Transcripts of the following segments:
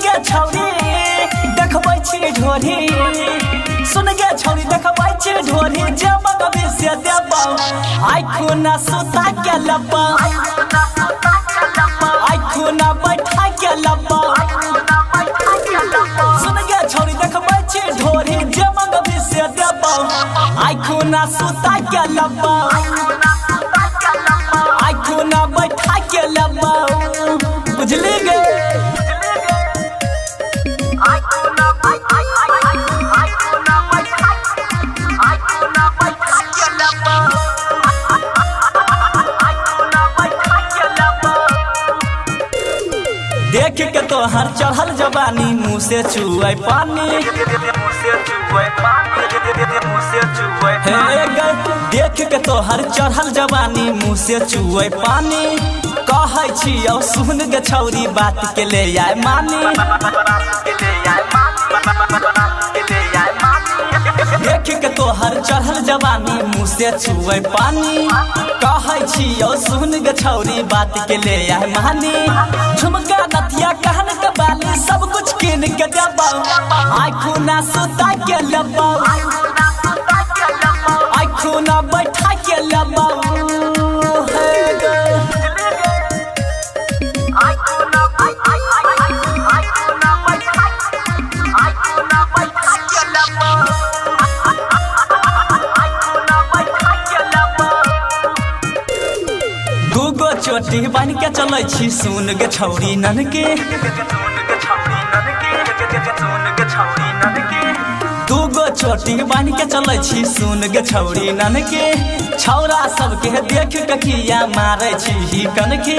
गे छौरी देखबै छी ढोरी सुन गे छौरी देखबै छी ढोरी जब से देबौ आई खुना सुता के लबौ आई खुना बैठा के लबौ सुन गे छौरी देखबै छी ढोरी जब से देबौ आई खुना सुता के लबौ आई खुना बैठा के लबौ बुझली गे देख के तो हर चढ़ल जवानी मुँह से चुए पानी देख के तो हर चढ़ल जवानी मुँह से चुए पानी कहै छी औ सुन गे छौरी बात के ले आए मानी देख के तो हर चढ़ल जवानी मुँह से चुए पानी कहै छी औ सुन गे छौरी बात के ले आए मानी झुमका नथिया कहन के बाली सब कुछ किन के देबौ आई खुना सुता के लबौ आई खुना बैठा के लबौ दूगो चोटी बन के चलै छी सुन गे छौरी ननके दूगो चोटी बन के चलै छी सुन गे छौरी ननके छौरा सबके देख के किया मारै छी कनके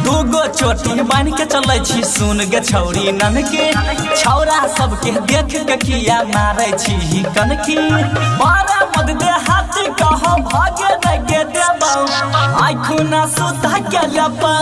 दूगो चोटी बन के चलै छी सुन गे छौरी ननके छौरा सबके देख के किया मारै छी कनके मारा मद दे हाथी कहो भागे न गे देबौ आई खुना सुता के लबौ